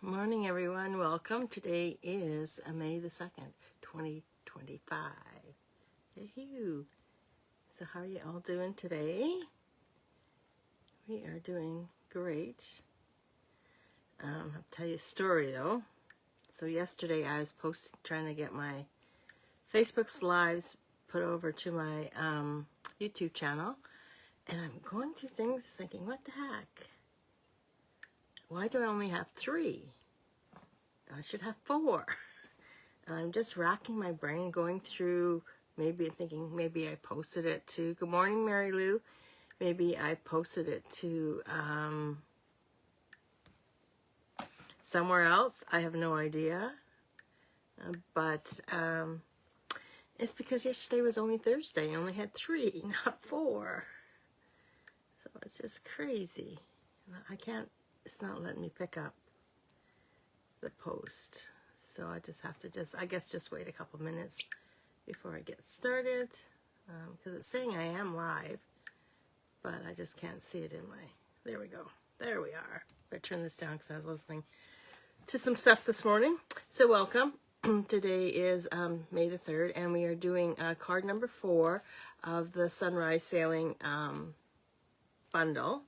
Morning, everyone. Welcome. Today is May the 2nd, 2025. Hey-hoo. So how are you all doing today? We are doing great. I'll tell you a story, though. So yesterday I was trying to get my Facebook's lives put over to my YouTube channel. And I'm going through things thinking, what the heck? Why do I only have 3? I should have 4. And I'm just racking my brain, going through, thinking maybe I posted it to, good morning, Mary Lou. Maybe I posted it to somewhere else. I have no idea. But it's because yesterday was only Thursday. I only had 3, not 4. So it's just crazy. It's not letting me pick up the post. So I just have to just wait a couple minutes before I get started. Because it's saying I am live, but I just can't see it in my, there we go. There we are. I turn this down because I was listening to some stuff this morning. So welcome. Today is May the 3rd, and we are doing card number 4 of the Sunrise Sailing bundle.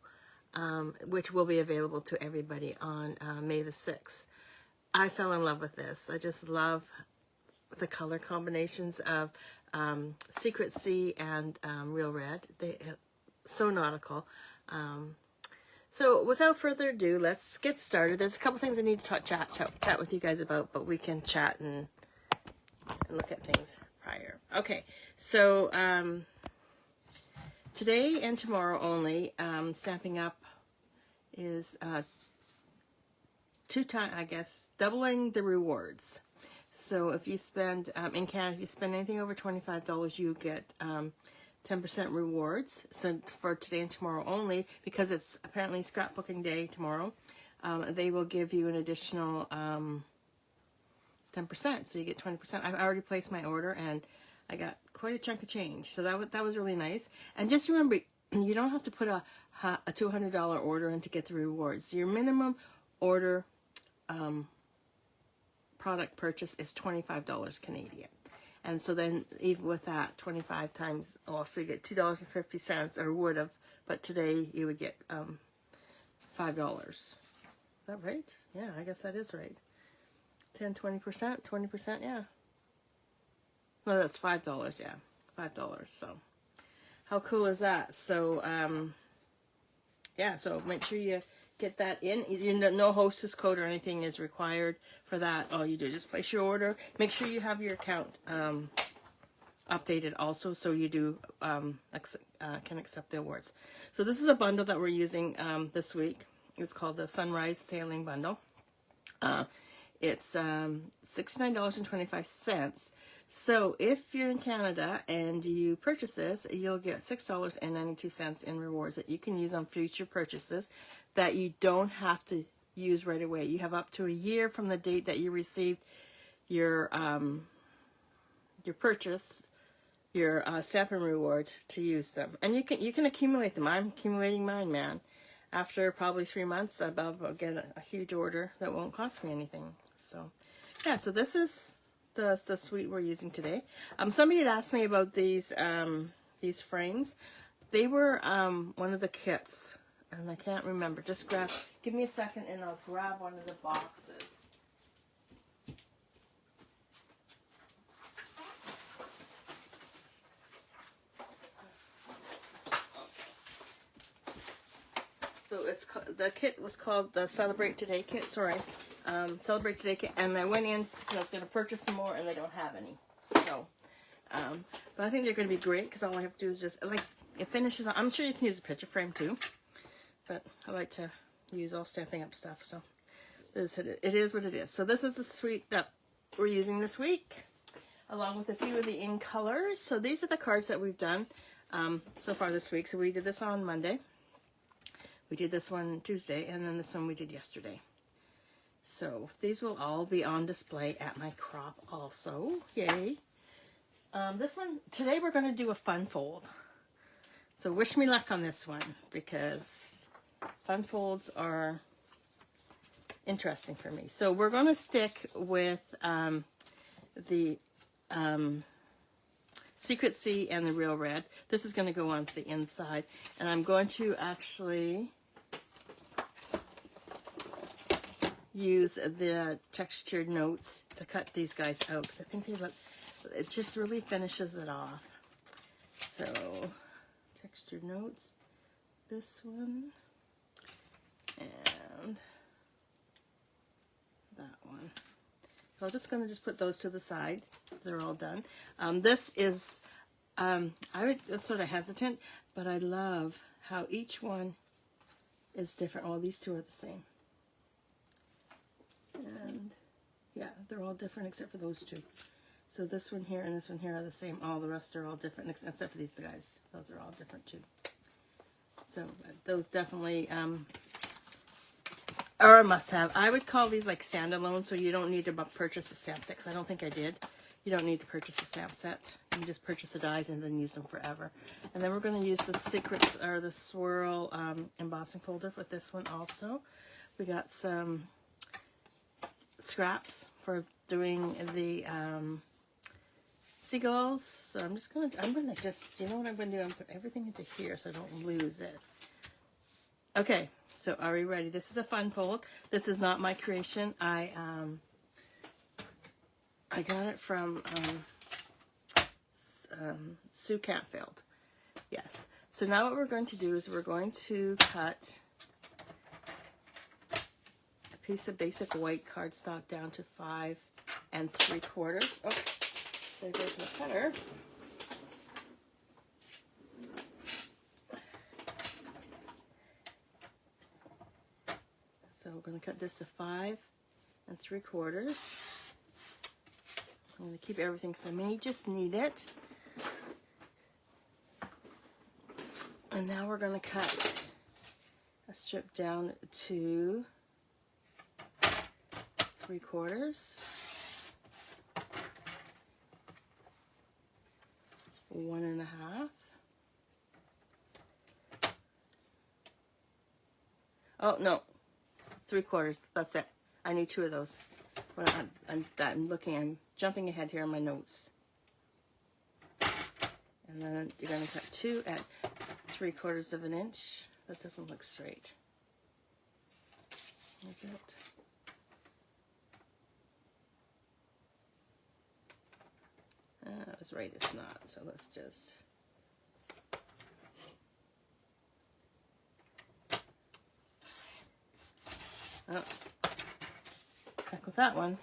Which will be available to everybody on May the 6th. I fell in love with this. I just love the color combinations of Secret Sea and Real Red. They so nautical. So without further ado, let's get started. There's a couple things I need to chat with you guys about, but we can chat and look at things prior. Okay, so today and tomorrow only, Stamping Up is 2 times, I guess, doubling the rewards. So if you spend, in Canada, if you spend anything over $25, you get 10% rewards. So for today and tomorrow only, because it's apparently scrapbooking day tomorrow, they will give you an additional 10%. So you get 20%. I've already placed my order, and I got quite a chunk of change. So that was really nice. And just remember, you don't have to put a $200 order in to get the rewards. Your minimum order product purchase is $25 Canadian. And so then even with that, 25 times off, so you get $2.50, or would have, but today you would get $5. Is that right? Yeah, I guess that is right. 10, 20%, 20%, yeah. No, that's $5, yeah. $5, so. How cool is that? So, yeah, so make sure you get that in. No hostess code or anything is required for that. All you do is just place your order. Make sure you have your account updated also, so you do can accept the awards. So this is a bundle that we're using this week. It's called the Sunrise Sailing Bundle. It's $69.25. So if you're in Canada and you purchase this, you'll get $6.92 in rewards that you can use on future purchases that you don't have to use right away. You have up to a year from the date that you received your purchase, your stamping rewards, to use them. And you can accumulate them. I'm accumulating mine, man. After probably 3 months, I'll get a huge order that won't cost me anything. So, yeah, so this is the suite we're using today. Somebody had asked me about these frames. They were one of the kits, and I can't remember. Just give me a second and I'll grab one of the boxes. So the kit was called the Celebrate Today kit. Sorry. Celebrate Today kit, and I went in because I was going to purchase some more, and they don't have any. So, but I think they're going to be great because all I have to do is just, like, it finishes. I'm sure you can use a picture frame too, but I like to use all Stamping Up stuff. So it is what it is. So this is the suite that we're using this week, along with a few of the in colors. So these are the cards that we've done so far this week. So we did this on Monday. We did this one Tuesday, and then this one we did yesterday. So these will all be on display at my crop also. Yay. This one, today we're going to do a fun fold. So wish me luck on this one, because fun folds are interesting for me. So we're going to stick with the Secret Sea and the Real Red. This is going to go on to the inside, and I'm going to actually use the textured notes to cut these guys out, because I think they look, it just really finishes it off. So textured notes, this one, and that one. So I'm just going to just put those to the side. They're all done. This is, I was sort of hesitant, but I love how each one is different. All these two are the same. And yeah, they're all different except for those two. So this one here and this one here are the same. All the rest are all different except for these guys. Those are all different too. So those definitely are a must-have. I would call these like standalone, so you don't need to purchase a stamp set, because I don't think I did. You don't need to purchase a stamp set. You can just purchase the dies and then use them forever. And then we're going to use the Secret or the Swirl embossing folder with this one also. We got some scraps for doing the seagulls. So I'm gonna just, you know what I'm gonna do? I'm gonna put everything into here so I don't lose it. Okay, so are we ready? This is a fun fold. This is not my creation. I got it from Sue Campfield. Yes. So now what we're going to do is we're going to cut a piece of basic white cardstock down to 5 3/4. Oh, there goes the cutter. So we're going to cut this to 5 3/4. I'm going to keep everything because I may just need it. And now we're going to cut a strip down to 3/4. 1 1/2. Oh no, 3/4. That's it. I need 2 of those. When I'm jumping ahead here on my notes. And then you're going to cut 2 at 3/4 of an inch. That doesn't look straight. Is it? I was right, it's not. So let's just... Oh, back with that one.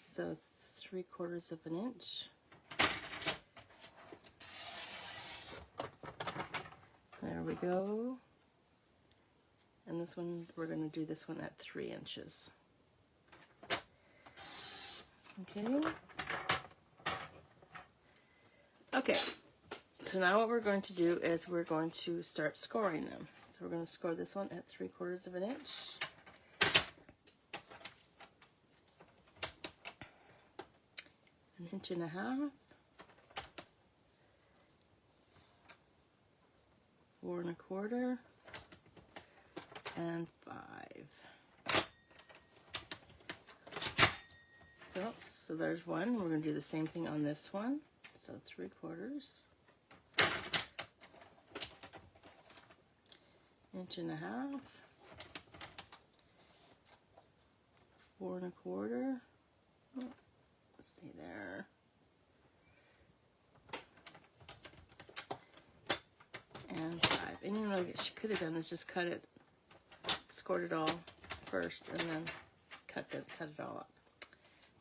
So 3/4 of an inch. There we go. And this one, we're going to do this one at 3 inches. Okay. Okay. So now what we're going to do is we're going to start scoring them. So we're going to score this one at 3/4 of an inch. An inch and a half. 4 1/4. And 5. So there's one. We're going to do the same thing on this one. So 3/4. Inch and a half. 4 1/4. Oh, stay there. And 5. And you know what she could have done is just cut it, scored it all first, and then cut it all up.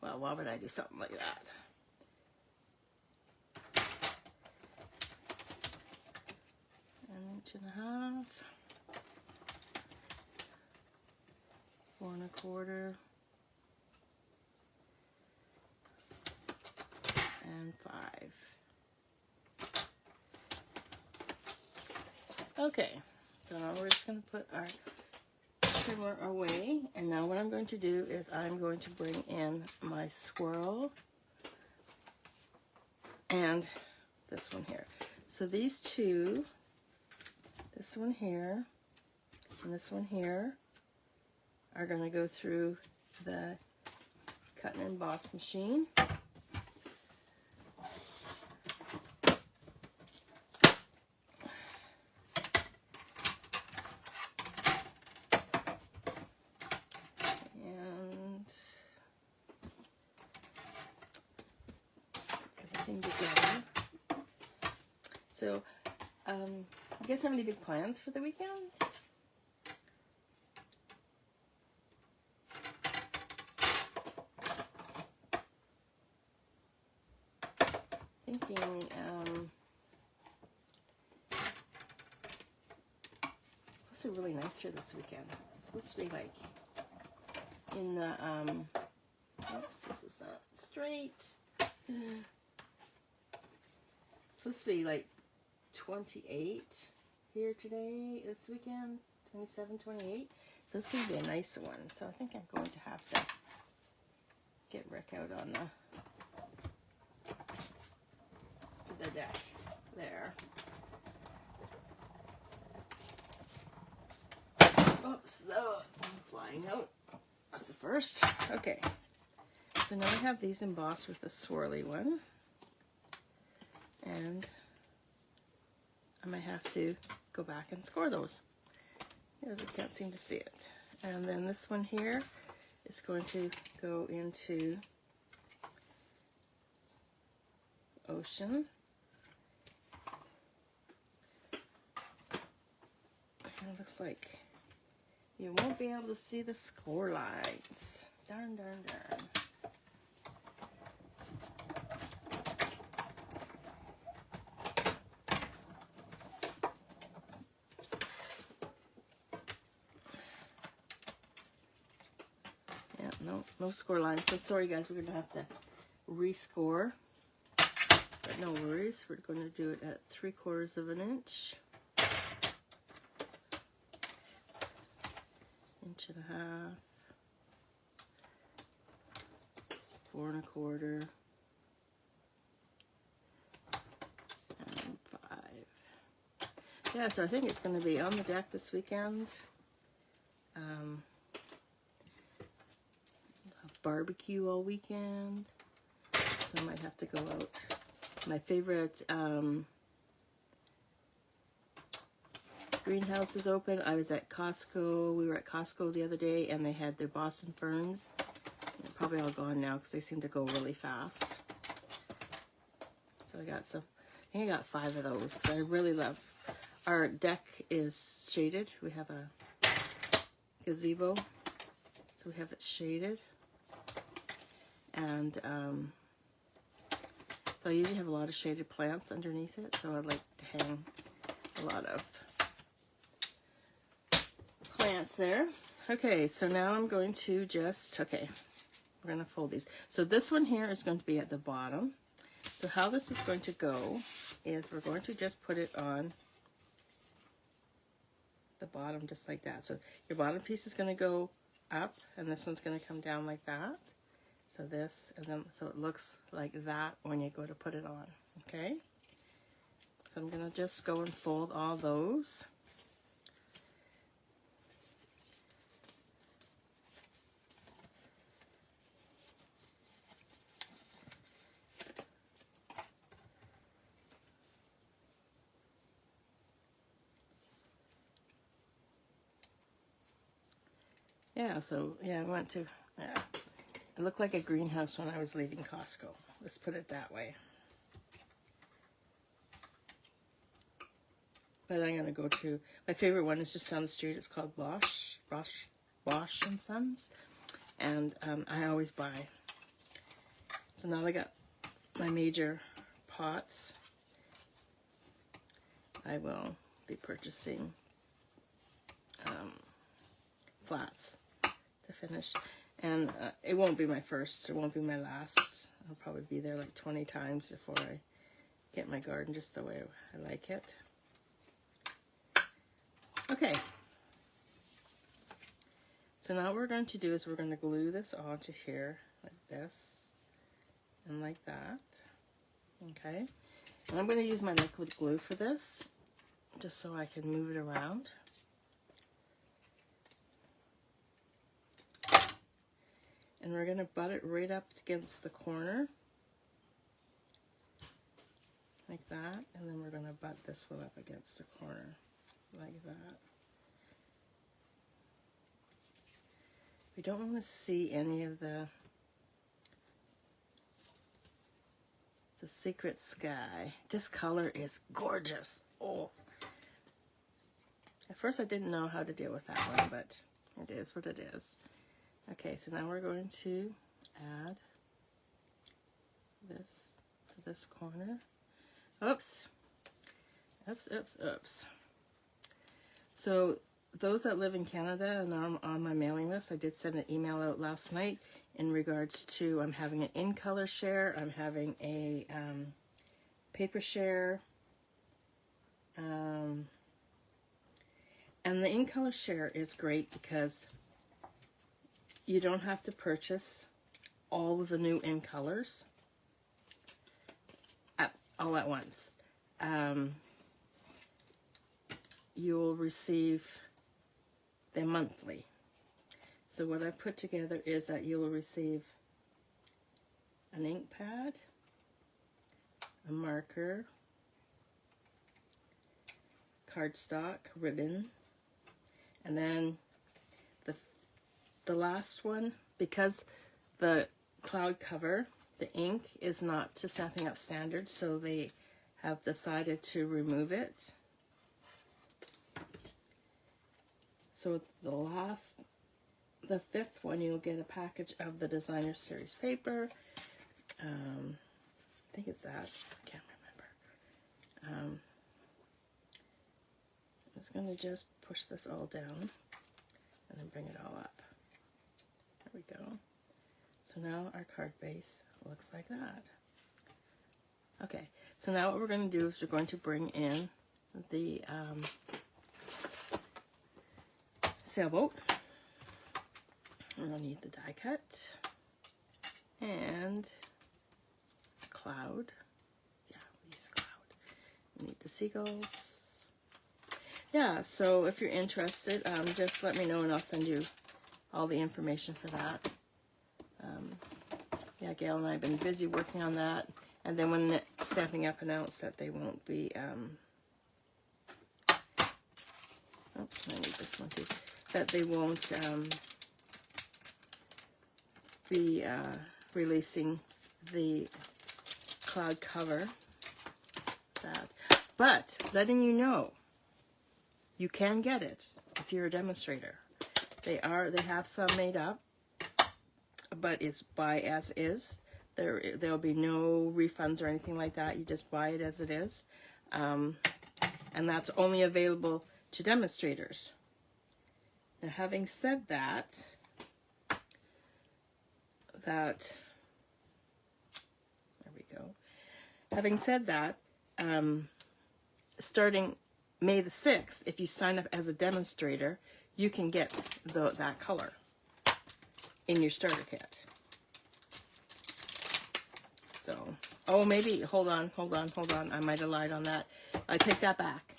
Well, why would I do something like that? An inch and a half. 4 1/4. And 5. Okay, so now we're just going to put our trimmer away, and now what I'm going to do is I'm going to bring in my swirl and this one here. So these two, this one here and this one here, are going to go through the cut and emboss machine. And everything together. So, you guys have any big plans for the weekend? Thinking, it's supposed to be really nice here this weekend. It's supposed to be like in the, oops, this is not straight. It's supposed to be like 28 here today, this weekend, 27, 28. So it's going to be a nice one. So I think I'm going to have to get Rick out on the deck there. Oops, no, I'm flying out. That's the first. Okay. So now we have these embossed with the swirly one. And I might have to go back and score those because I can't seem to see it. And then this one here is going to go into Ocean. And it looks like you won't be able to see the score lines. Darn, darn, darn. No score lines. So sorry guys, we're going to have to rescore. But no worries. We're going to do it at 3/4 of an inch. 1.5 inches. 4 1/4. And 5. Yeah, so I think it's going to be on the deck this weekend. Barbecue all weekend, so I might have to go out. My favorite greenhouse is open. I was at Costco. We were at Costco the other day, and they had their Boston ferns. They're probably all gone now because they seem to go really fast. So I got some. I think I got 5 of those because I really love. Our deck is shaded. We have a gazebo, so we have it shaded. And so I usually have a lot of shaded plants underneath it, so I like to hang a lot of plants there. Okay, so now I'm going to just, okay, we're going to fold these. So this one here is going to be at the bottom. So how this is going to go is we're going to just put it on the bottom just like that. So your bottom piece is going to go up, and this one's going to come down like that. So this, and then, so it looks like that when you go to put it on, okay? So I'm gonna just go and fold all those. Yeah, so, yeah, I went to, yeah. It looked like a greenhouse when I was leaving Costco. Let's put it that way. But I'm going to go to, my favorite one is just down the street. It's called Bosch and Sons. And I always buy. So now I got my major pots. I will be purchasing flats to finish. And it won't be my first, it won't be my last. I'll probably be there like 20 times before I get my garden just the way I like it. Okay. So now what we're going to do is we're going to glue this onto here like this and like that. Okay. And I'm going to use my liquid glue for this just so I can move it around. And we're going to butt it right up against the corner. Like that. And then we're going to butt this one up against the corner. Like that. We don't want to see any of the secret sky. This color is gorgeous. Oh. At first I didn't know how to deal with that one, but it is what it is. Okay, so now we're going to add this to this corner. Oops. Oops, oops, oops. So those that live in Canada and are on my mailing list, I did send an email out last night in regards to I'm having an in-color share, I'm having a paper share, and the in-color share is great because you don't have to purchase all of the new in-colors all at once. You will receive them monthly. So what I put together is that you will receive an ink pad, a marker, cardstock, ribbon, and then the last one, because the cloud cover, the ink is not to Stampin' Up! Standard, so they have decided to remove it. So the fifth one, you'll get a package of the Designer Series paper. I think it's that. I can't remember. I'm just going to just push this all down and then bring it all up. There we go. So now our card base looks like that. Okay, so now what we're going to do is we're going to bring in the sailboat. We're going to need the die cut and cloud. Yeah, we use cloud. We need the seagulls. Yeah, so if you're interested, just let me know and I'll send you all the information for that. Yeah, Gail and I have been busy working on that. And then when Stampin' Up! Announced that they won't be, oops, I need this one too. That they won't be releasing the cloud cover. But letting you know, you can get it if you're a demonstrator. They have some made up, but it's buy as is. There'll be no refunds or anything like that. You just buy it as it is, and that's only available to demonstrators. Now, having said that, there we go. Having said that, starting May the 6th, if you sign up as a demonstrator, you can get that color in your starter kit. So, oh, maybe, hold on. I might have lied on that. I take that back.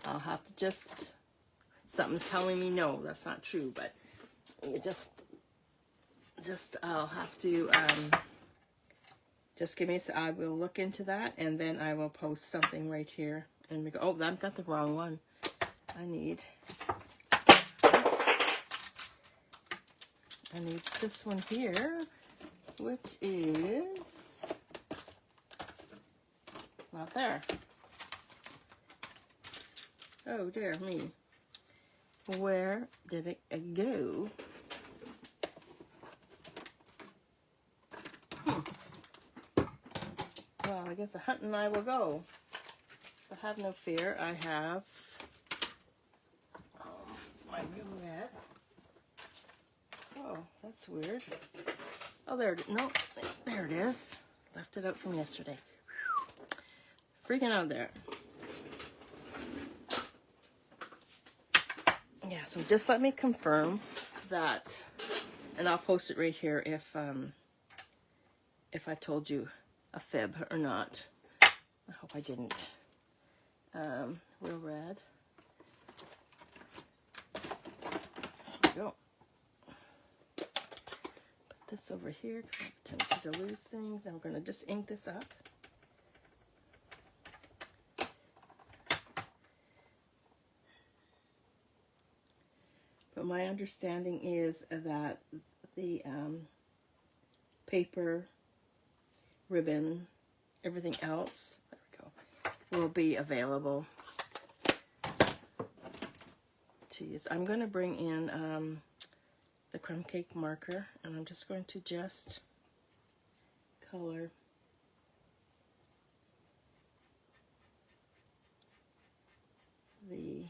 I'll have to just, something's telling me no, that's not true, but you just I'll have to, just give me a second. I will look into that, and then I will post something right here. And we go, oh, I've got the wrong one. I need this one here, which is not there. Oh, dear me. Where did it go? Well, I guess a hunting I will go. But have no fear. I have my new red. Oh, that's weird. Oh, there it is. No, there it is. Left it out from yesterday. Freaking out there. Yeah, so just let me confirm that, and I'll post it right here if I told you a fib or not. I hope I didn't. Real red. There we go. this over here because I have a tendency to lose things. And we're going to just ink this up. But my understanding is that the paper, ribbon, everything else, there we go, will be available to use. I'm going to bring in the crumb cake marker, and I'm just going to just color the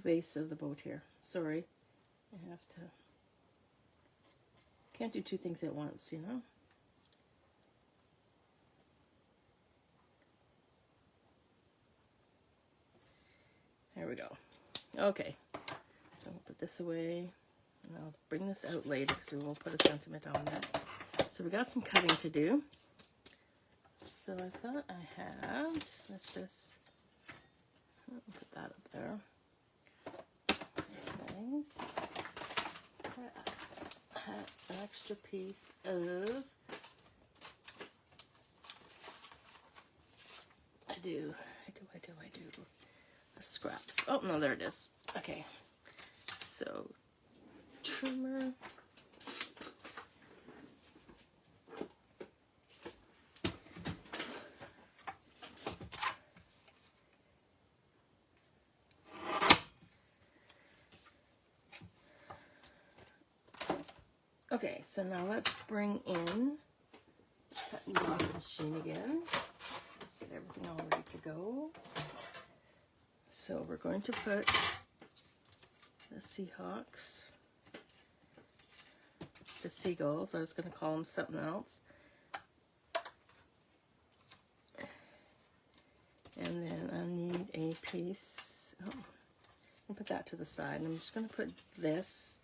base of the boat here. Sorry, I have to, can't do two things at once, you know. There we go. Okay, so we'll put this away, and I'll bring this out later because we will put a sentiment on that. So we got some cutting to do. So I thought I had, this, I'll put that up there. Nice. I had an extra piece of, I do the scraps. Oh no, there it is. Okay, so trimmer. Okay, so now let's bring in the cut and emboss machine again. Let's get everything all ready to go. So we're going to put the Seahawks, the seagulls, I was going to call them something else. And then I need a piece, I'll put that to the side. And I'm just going to put this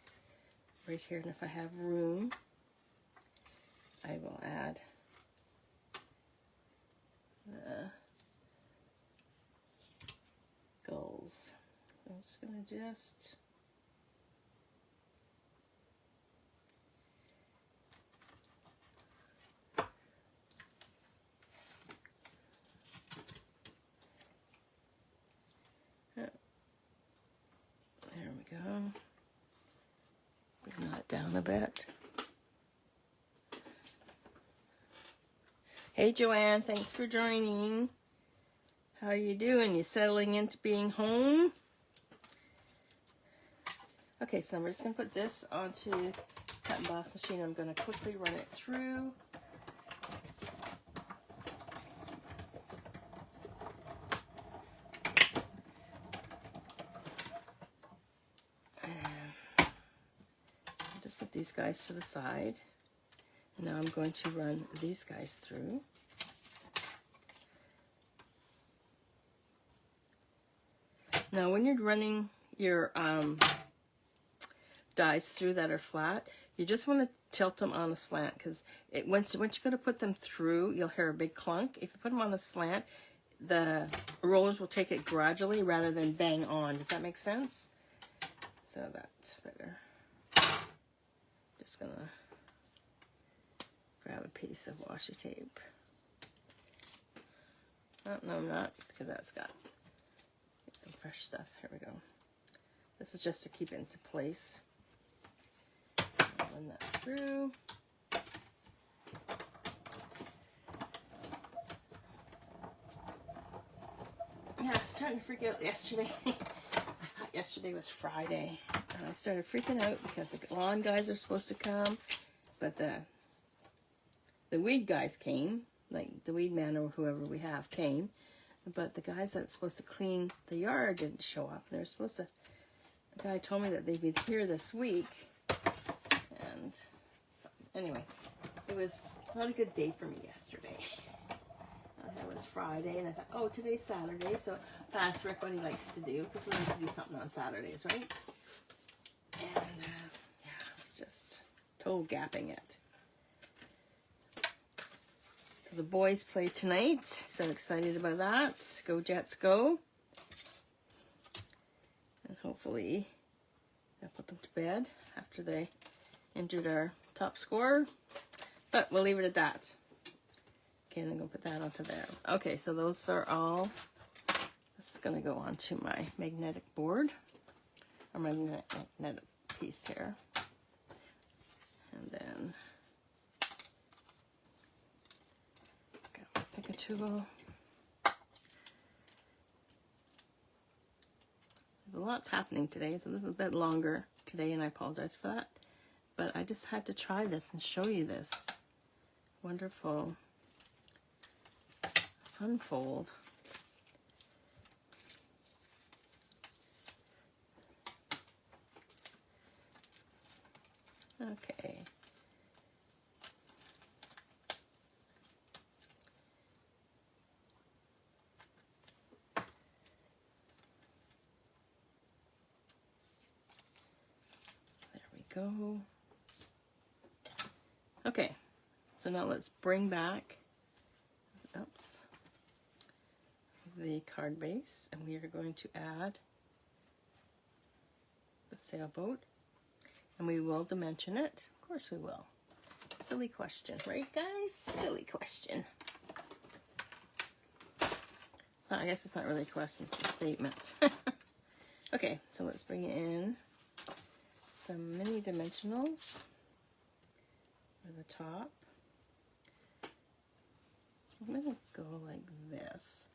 right here, and if I have room, I will add the gulls. I'm just going to there we go. Bring that down a bit. Hey Joanne, thanks for joining. How are you doing? You settling into being home? Okay, so I'm just going to put this onto cut and emboss machine. I'm going to quickly run it through. And just put these guys to the side. And now I'm going to run these guys through. Now when you're running your dies through that are flat, you just want to tilt them on a slant, because once you're going to put them through, you'll hear a big clunk. If you put them on a slant, the rollers will take it gradually rather than bang on. Does that make sense? So that's better. Just going to grab a piece of washi tape. Oh, no, I'm not, because that's got some fresh stuff. Here we go. This is just to keep it into place. I'll run that through. Yeah, I was starting to freak out yesterday. I thought yesterday was Friday. And I started freaking out because the lawn guys are supposed to come, but the weed guys came, like the weed man or whoever we have came. But the guys that's supposed to clean the yard didn't show up. They were supposed to, the guy told me that they'd be here this week. And so, anyway, it was not a good day for me yesterday. It was Friday, and I thought, oh, today's Saturday. So I asked Rick what he likes to do, because we like to do something on Saturdays, right? And yeah, I was just total gapping it. So So the boys play tonight. So excited about that. Go Jets, go. And hopefully I'll put them to bed after they injured our top scorer. But we'll leave it at that. Okay, I'm going to put that onto there. Okay, so those are all. This is going to go onto my magnetic board. Or my magnetic piece here. And then pick a tool. A lot's happening today, so this is a bit longer today, and I apologize for that. But I just had to try this and show you this wonderful fun fold. Okay. Go. Okay, so now let's bring back the card base, and we are going to add the sailboat, and we will dimension it. Of course we will. Silly question, right guys? Silly question. So I guess it's not really a question, it's a statement. Okay, so let's bring in some mini dimensionals for the top. I'm going to go like this.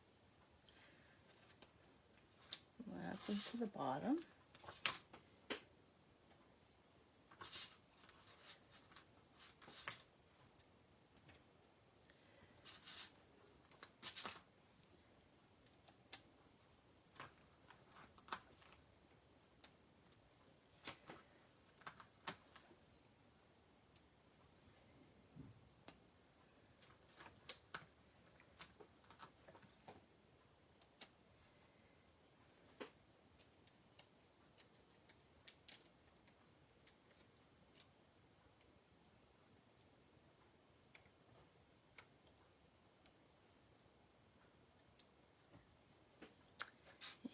That's into the bottom.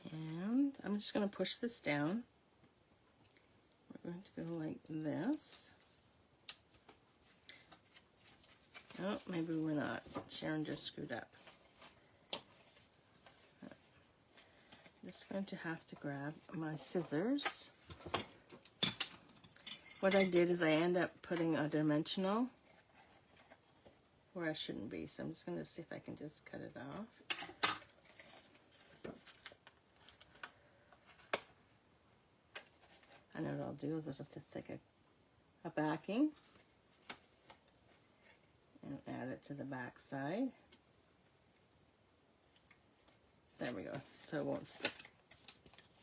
And I'm just going to push this down. We're going to go like this. Oh, maybe we're not. Sharon just screwed up. I'm just going to have to grab my scissors. What I did is I end up putting a dimensional where I shouldn't be. So I'm just going to see if I can just cut it off. I know what I'll do is I'll just take a backing and add it to the back side. There we go. So it won't stick.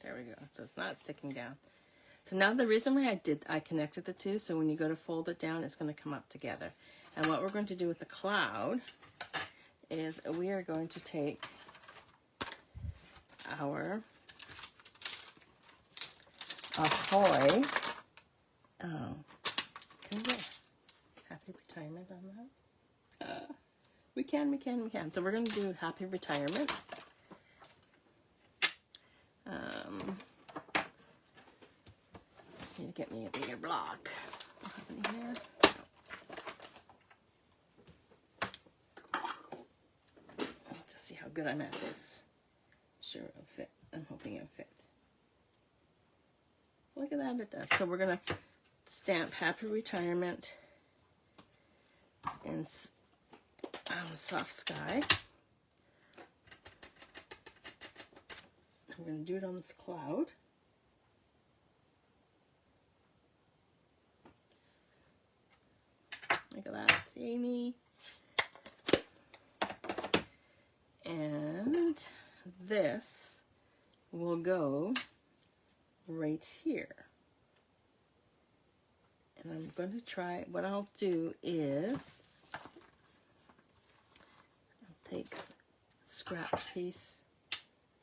There we go. So it's not sticking down. So now the reason why I connected the two, so when you go to fold it down, it's going to come up together. And what we're going to do with the cloud is we are going to take our Ahoy. Oh, can we get happy retirement on that? We can. So we're going to do happy retirement. Just need to get me a bigger block. What happened here? Just see how good I'm at this. Sure it'll fit. I'm hoping it'll fit. Look at that, it does. So we're going to stamp happy retirement in soft sky. We're going to do it on this cloud. Look at that, Amy. And this will go right here. And I'm going to try, what I'll do is I'll take a scrap piece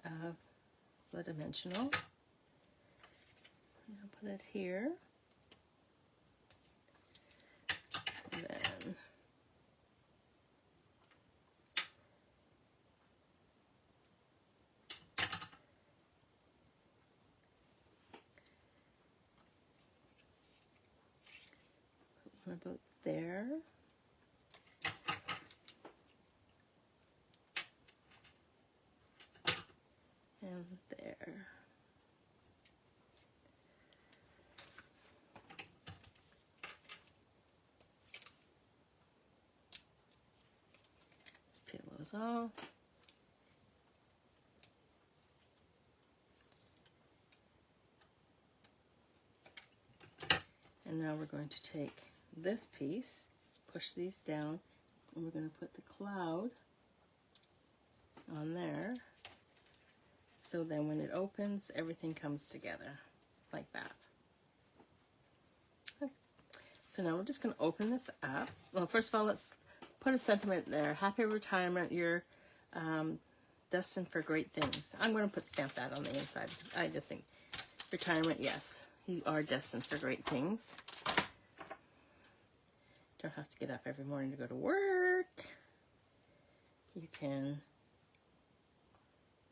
of the dimensional and I'll put it here. And then about there. And there. Let's peel those off. And now we're going to take this piece, push these down, and we're going to put the cloud on there. So then when it opens, everything comes together like that. Okay. So now we're just going to open this up. Well, first of all, let's put a sentiment there. Happy retirement. You're destined for great things. I'm going to stamp that on the inside because I just think retirement, yes, you are destined for great things. Don't have to get up every morning to go to work. You can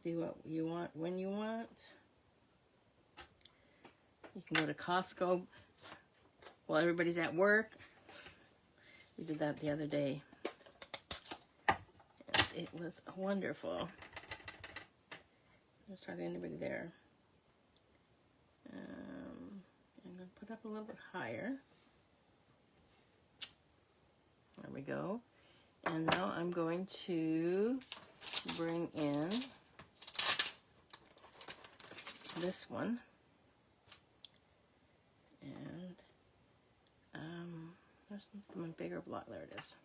do what you want when you want. You can go to Costco while everybody's at work. We did that the other day. And it was wonderful. There's hardly anybody there. I'm going to put up a little bit higher. There we go. And now I'm going to bring in this one. And there's my bigger block. There it is.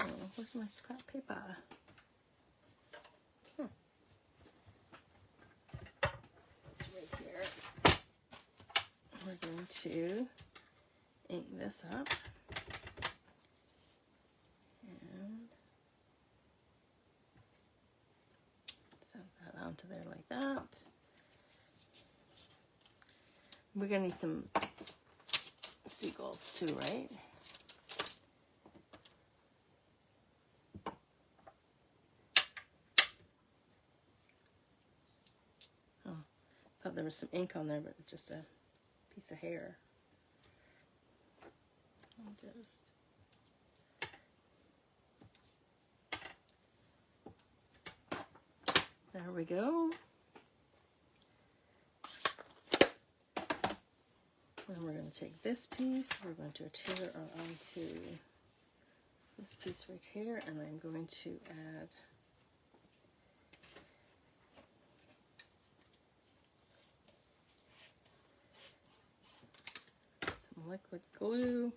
Oh, where's my scrap paper? It's right here. We're going to ink this up. And set that onto there like that. We're going to need some seagulls too, right? Thought there was some ink on there, but it's just a piece of hair. There we go. And we're going to take this piece, we're going to adhere it onto this piece right here, and I'm going to add some liquid glue.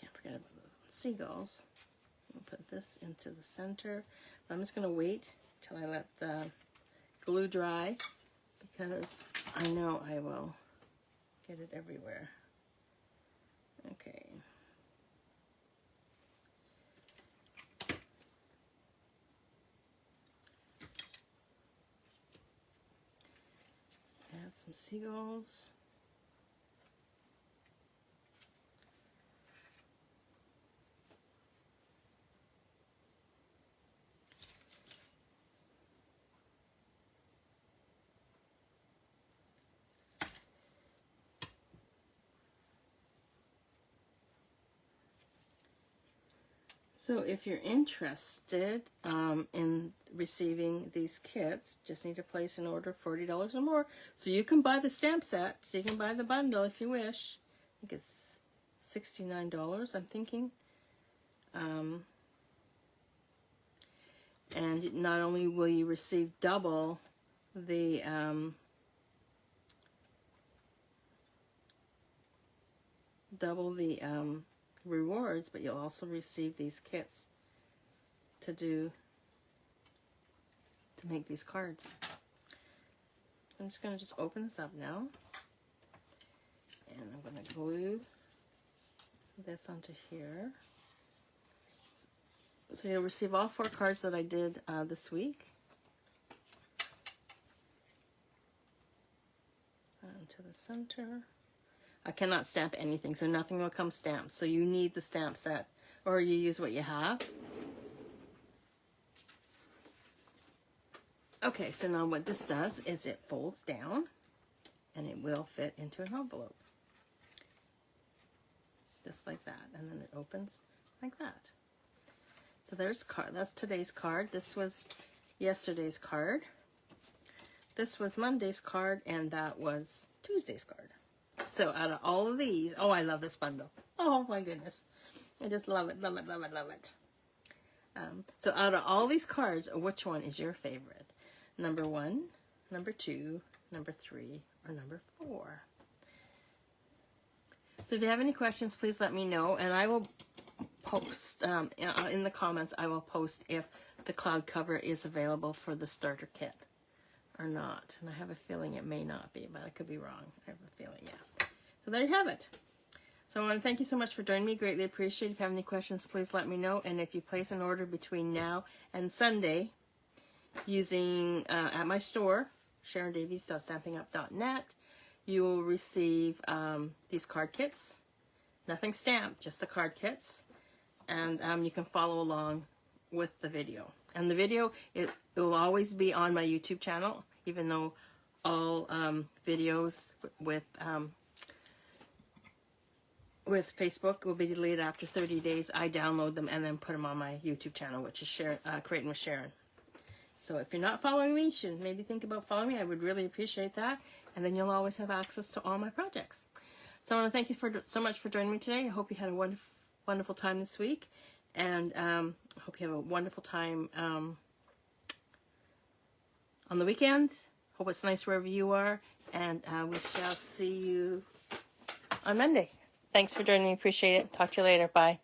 Can't forget about the seagulls. I'll put this into the center. I'm just going to wait till I let the glue dry because I know I will get it everywhere. Okay. Add some seagulls. So if you're interested in receiving these kits, just need to place an order $40 or more. So you can buy the stamp set, so you can buy the bundle if you wish. I think it's $69, I'm thinking. And not only will you receive double the rewards, but you'll also receive these kits to make these cards. I'm just going to just open this up now, and I'm going to glue this onto here. So you'll receive all 4 cards that I did this week. to the center. I cannot stamp anything, so nothing will come stamped. So you need the stamp set, or you use what you have. Okay, so now what this does is it folds down, and it will fit into an envelope. Just like that, and then it opens like that. So there's card. That's today's card. This was yesterday's card. This was Monday's card, and that was Tuesday's card. So out of all of these, oh, I love this bundle. Oh my goodness. I just love it, love it, love it, love it. So out of all these cards, which one is your favorite? Number 1, number 2, number 3, or number 4? So if you have any questions, please let me know, and I will post, in the comments, I will post if the cloud cover is available for the starter kit or not. And I have a feeling it may not be, but I could be wrong. I have a feeling, yeah. So there you have it. So I want to thank you so much for joining me. Greatly appreciate it. If you have any questions, please let me know. And if you place an order between now and Sunday using, at my store, SharonDavies.stampingup.net, you will receive these card kits. Nothing stamped, just the card kits. And you can follow along with the video. And the video, it will always be on my YouTube channel, even though all videos with Facebook will be deleted after 30 days. I download them and then put them on my YouTube channel, which is Creating with Sharon. So if you're not following me, you should maybe think about following me. I would really appreciate that. And then you'll always have access to all my projects. So I want to thank you so much for joining me today. I hope you had a wonderful time this week. And I hope you have a wonderful time on the weekend. Hope it's nice wherever you are. And we shall see you on Monday. Thanks for joining me. Appreciate it. Talk to you later. Bye.